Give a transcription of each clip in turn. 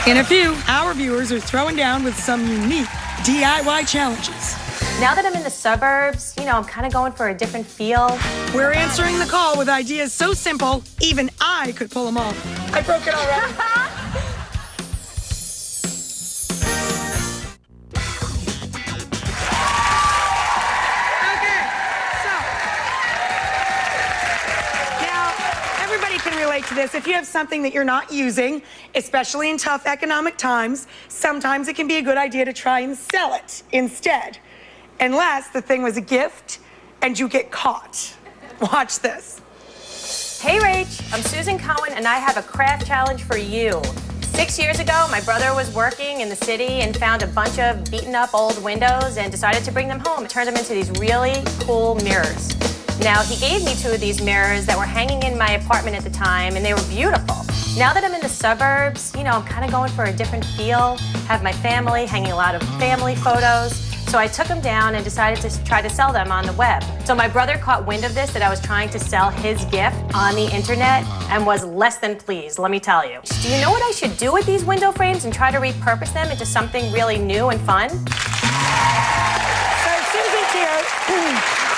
In a few, our viewers are throwing down with some unique DIY challenges. Now that I'm in the suburbs, I'm kind of going for a different feel. We're answering the call with ideas so simple, even I could pull them off. I broke it already. Can relate to this. If you have something that you're not using, especially in tough economic times, sometimes it can be a good idea to try and sell it instead. Unless the thing was a gift and you get caught. Watch this. Hey Rach, I'm Susan Cohen and I have a craft challenge for you. 6 years ago, my brother was working in the city and found a bunch of beaten up old windows and decided to bring them home and turn them into these really cool mirrors. Now, he gave me 2 of these mirrors that were hanging in my apartment at the time, and they were beautiful. Now that I'm in the suburbs, I'm kind of going for a different feel, have my family, hanging a lot of family photos. So I took them down and decided to try to sell them on the web. So my brother caught wind of this, that I was trying to sell his gift on the internet, and was less than pleased, let me tell you. Do you know what I should do with these window frames and try to repurpose them into something really new and fun? So Susan's here.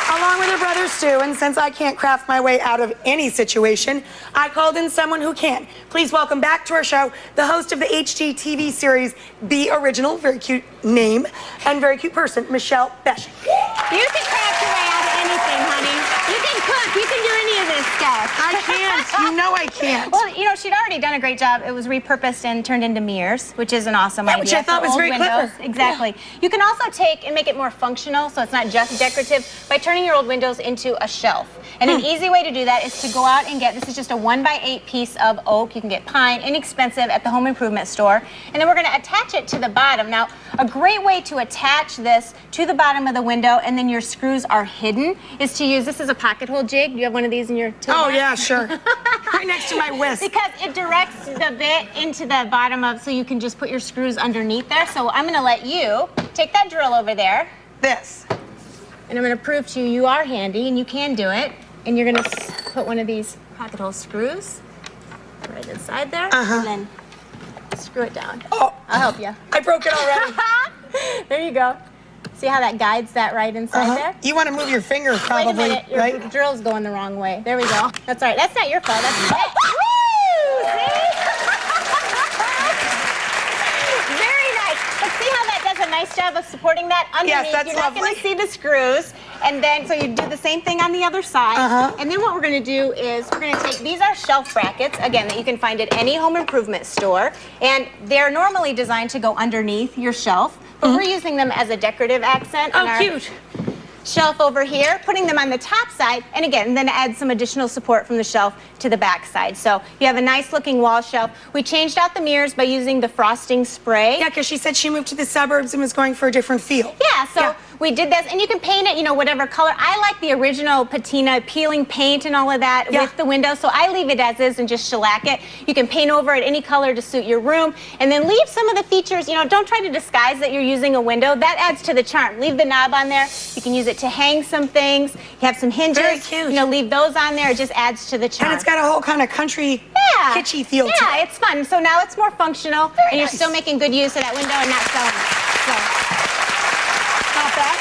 Along with her brother Stu, and since I can't craft my way out of any situation, I called in someone who can. Please welcome back to our show the host of the HGTV series The Original, very cute name, and very cute person, Michelle Besh. You can craft your way out of anything, honey. You can cook, you can do any of this stuff. I can't, you know I can't. Well, she'd already done a great job. It was repurposed and turned into mirrors, which is an awesome idea. Which I thought was very clever. Exactly. Yeah. You can also take and make it more functional, so it's not just decorative, by turning your old windows into a shelf. And an easy way to do that is to go out and get, this is just a 1x8 piece of oak. You can get pine, inexpensive, at the home improvement store. And then we're going to attach it to the bottom. Now, a great way to attach this to the bottom of the window, and then your screws are hidden, is to use, this is a pocket hole jig. Do you have one of these in your toolbox? Oh, yeah, sure. Right next to my whisk. Because it directs the bit into the bottom of, so you can just put your screws underneath there. So I'm going to let you take that drill over there. This. And I'm going to prove to you, you are handy and you can do it. And you're going to put one of these pocket hole screws right inside there. And then screw it down. Oh, I'll help you. I broke it already. There you go. See how that guides that right inside there? You want to move your finger probably, Wait a minute, your right? drill's going the wrong way. There we go. That's all right. That's not your fault. That's Woo! See? Very nice. But see how that does a nice job of supporting that underneath? Yes, that's You're not going to see the screws. And then, so you do the same thing on the other side. And then what we're going to do is we're going to take, these are shelf brackets, again, that you can find at any home improvement store. And they're normally designed to go underneath your shelf. But we're using them as a decorative accent on our cute. shelf over here, putting them on the top side, and again, then add some additional support from the shelf to the back side. So you have a nice looking wall shelf. We changed out the mirrors by using the frosting spray. Yeah, because she said she moved to the suburbs and was going for a different feel. Yeah, so we did this, and you can paint it, whatever color. I like the original patina, peeling paint and all of that with the window, so I leave it as is and just shellac it. You can paint over it any color to suit your room, and then leave some of the features, don't try to disguise that you're using a window. That adds to the charm. Leave the knob on there. You can use it to hang some things. You have some hinges. Very cute. Leave those on there. It just adds to the charm. And it's got a whole kind of country, kitschy feel to it. Yeah, it's fun. So now it's more functional, and you're still making good use of that window and not selling it. So, not bad.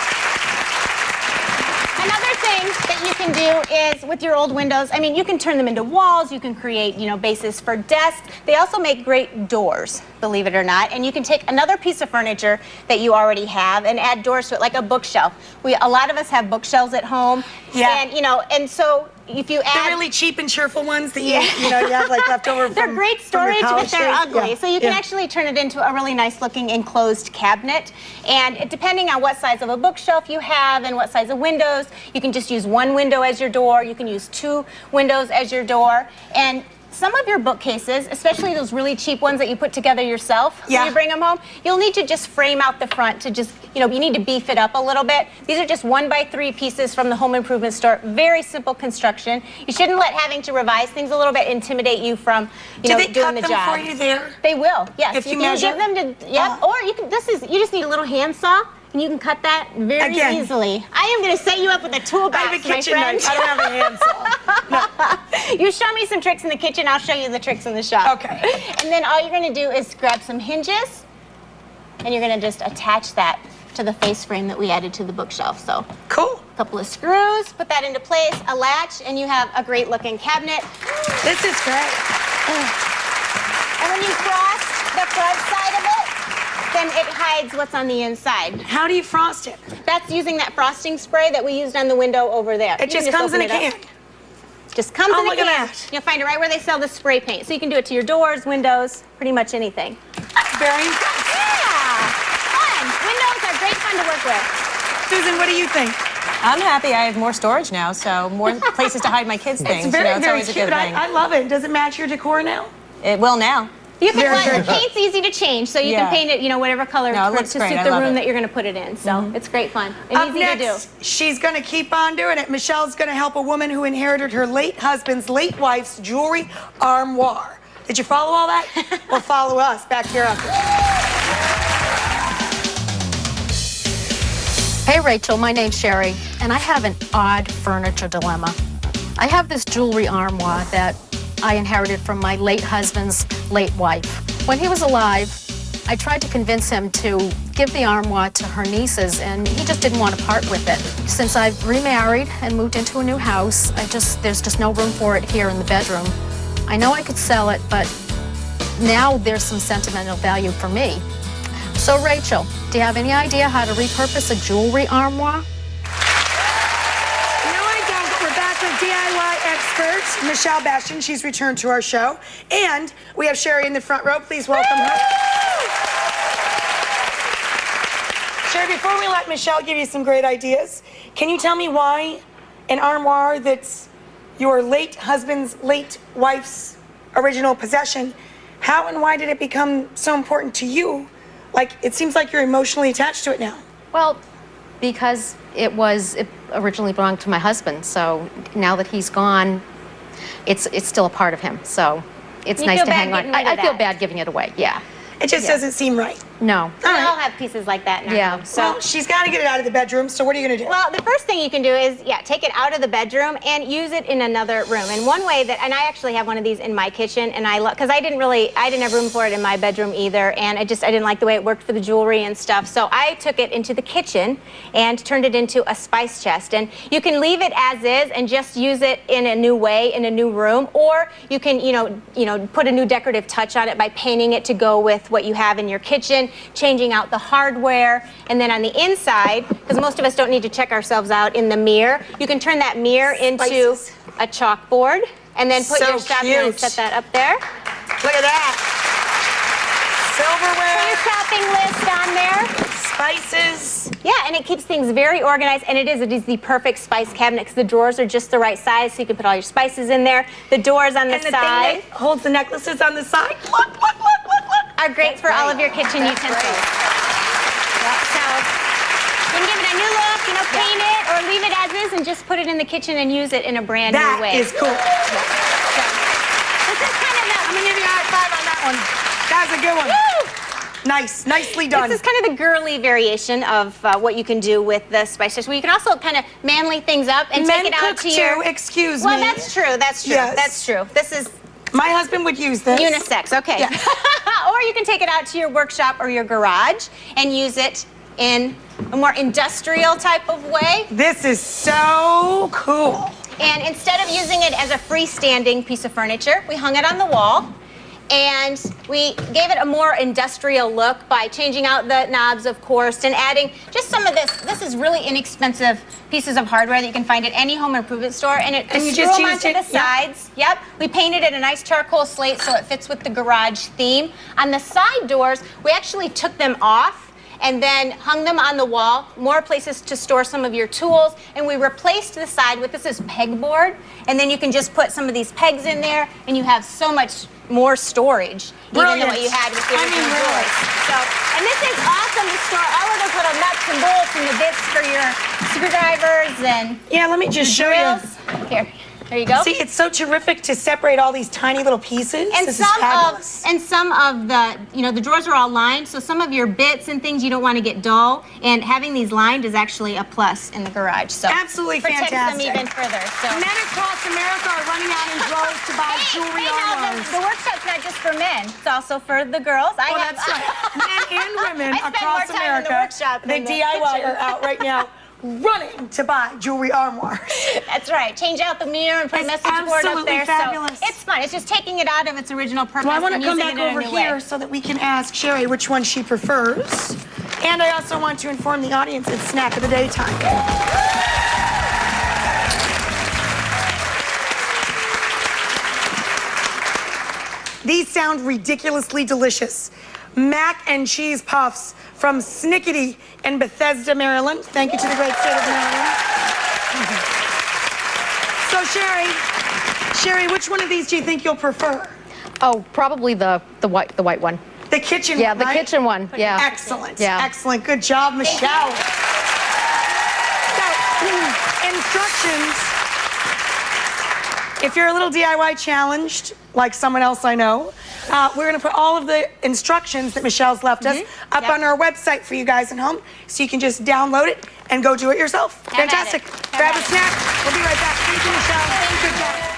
Another thing that you can do is with your old windows, you can turn them into walls, you can create, bases for desks. They also make great doors, believe it or not. And you can take another piece of furniture that you already have and add doors to it, like a bookshelf. A lot of us have bookshelves at home. Yeah. And, and so if you add... The really cheap and cheerful ones that you have like left over from They're great storage, but they're ugly. Yeah. So you can actually turn it into a really nice looking enclosed cabinet. And depending on what size of a bookshelf you have and what size of windows, you can just use one window as your door. You can use 2 windows as your door. And some of your bookcases, especially those really cheap ones that you put together yourself when you bring them home, you'll need to just frame out the front to just, you need to beef it up a little bit. These are just 1x3 pieces from the home improvement store. Very simple construction. You shouldn't let having to revise things a little bit intimidate you from, doing the job. Do they cut them for you there? They will, yes. If you can measure? give them to, or you can, you just need a little handsaw. and you can cut that very Again. easily. I am going to set you up with a toolbox, I have a my kitchen friend. knife. I don't have a handsaw. You show me some tricks in the kitchen, I'll show you the tricks in the shop. Okay. And then all you're going to do is grab some hinges, and you're going to just attach that to the face frame that we added to the bookshelf. So Cool. a couple of screws, put that into place, a latch, and you have a great looking cabinet. This is great. And when you frost the front side of it, then it hides what's on the inside. How do you frost it? That's using that frosting spray that we used on the window over there. It just comes in a can. Just comes in a look at can. that. You'll find it right where they sell the spray paint. So you can do it to your doors, windows, pretty much anything. Very impressive. Yeah, fun. Windows are great fun to work with. Susan, what do you think? I'm happy I have more storage now, so more places to hide my kids' things. It's very, it's very always a cute. good thing. I love it. Does it match your decor now? It will now. You can Very, well, very the paint's easy to change, so you Yeah. can paint it, whatever color No, it to looks suit great. I the love room it. that you're going to put it in. So it's great fun and Up easy next, to do. she's going to keep on doing it. Michelle's going to help a woman who inherited her late husband's late wife's jewelry armoire. Did you follow all that? Well, follow us back here after. Hey Rachel, my name's Sherry, and I have an odd furniture dilemma. I have this jewelry armoire that I inherited from my late husband's late wife. When he was alive, I tried to convince him to give the armoire to her nieces, and he just didn't want to part with it. Since I've remarried and moved into a new house, there's just no room for it here in the bedroom. I know I could sell it, but now there's some sentimental value for me. So Rachel, do you have any idea how to repurpose a jewelry armoire? No, I don't, but we're back with DIY expert Michelle Bastian. She's returned to our show. And we have Sherry in the front row. Please welcome her. Sherry, before we let Michelle give you some great ideas, can you tell me why an armoire that's your late husband's late wife's original possession, how and why did it become so important to you? Like, it seems like you're emotionally attached to it now. Well, because it originally belonged to my husband, so now that he's gone, it's still a part of him. So it's You nice feel to bad hang on. getting rid of I feel that. bad giving it away. Yeah. It just doesn't seem right. No. We all have pieces like that in our Yeah. home. So. Well, she's got to get it out of the bedroom, so what are you going to do? Well, the first thing you can do is, take it out of the bedroom and use it in another room. And one way that, and I actually have one of these in my kitchen, and I love, because I didn't have room for it in my bedroom either, and I didn't like the way it worked for the jewelry and stuff. So I took it into the kitchen and turned it into a spice chest. And you can leave it as is and just use it in a new way, in a new room, or you can, put a new decorative touch on it by painting it to go with what you have in your kitchen, changing out the hardware, and then on the inside, because most of us don't need to check ourselves out in the mirror, you can turn that mirror into Spices. a chalkboard, and then put So your stuff in and cute. set that up there. Look at that. Put your Silverware, shopping list on there. spices. Yeah, and it keeps things very organized, and it is the perfect spice cabinet because the drawers are just the right size, so you can put all your spices in there. The doors on the And the side thing that holds the necklaces on the side. Look. are great for all of your kitchen utensils. So you can give it a new look, paint it, or leave it as is and just put it in the kitchen and use it in a brand new way. That is cool. So, this is kind of I'm going to give you a high five on that one. That's a good one. Woo! Nice. Nicely done. This is kind of the girly variation of what you can do with the spice dish. Well, you can also kind of manly things up and Men take it out cook to your... too, excuse Well, me. that's true. That's true. Yes. That's true. This is My husband would use this. unisex. Okay. Yeah. Or you can take it out to your workshop or your garage and use it in a more industrial type of way. This is so cool. And instead of using it as a freestanding piece of furniture, we hung it on the wall. And we gave it a more industrial look by changing out the knobs, of course, and adding just some of this. This is really inexpensive pieces of hardware that you can find at any home improvement store. And you screw just them used onto it? the sides. Yep. We painted it a nice charcoal slate so it fits with the garage theme. On the side doors, we actually took them off and then hung them on the wall, more places to store some of your tools, and we replaced the side with this is pegboard, and then you can just put some of these pegs in there, and you have so much more storage even than what you had with the original drawers. So, and this is awesome to store all of those little nuts and bolts and the bits for your screwdrivers and Yeah, let me just show you. drills. Here. There you go. See, it's so terrific to separate all these tiny little pieces. And this is fabulous. some of the, the drawers are all lined, so some of your bits and things you don't want to get dull, and having these lined is actually a plus in the garage. So absolutely protects fantastic. them even further. So Men across America are running out in droves to buy jewelry now armors. the workshop's not just for men; it's also for the girls. That's right. Men and women I spend across more time in the America. workshop The than the DIY kitchen. are out right now running to buy jewelry armoires. That's right. Change out the mirror and put a It's message board up absolutely there. fabulous. So it's fun. It's just taking it out of its original purpose. Well, I want to and come using back it in over a new here way. so that we can ask Sherry which one she prefers. And I also want to inform the audience it's snack of the day time. These sound ridiculously delicious. Mac and cheese puffs from Snickety in Bethesda, Maryland. Thank you to the great state of Maryland. So Sherry, which one of these do you think you'll prefer? Oh, probably the white one. The kitchen Yeah, one, the right? kitchen one. Yeah. Excellent. Yeah. Excellent. Good job, Michelle. So, instructions. If you're a little DIY challenged, like someone else I know, we're going to put all of the instructions that Michelle's left us up on our website for you guys at home, so you can just download it and go do it yourself. Have at Fantastic. it. Have Grab at a it. snack. We'll be right back. Thank you, Michelle. Good job.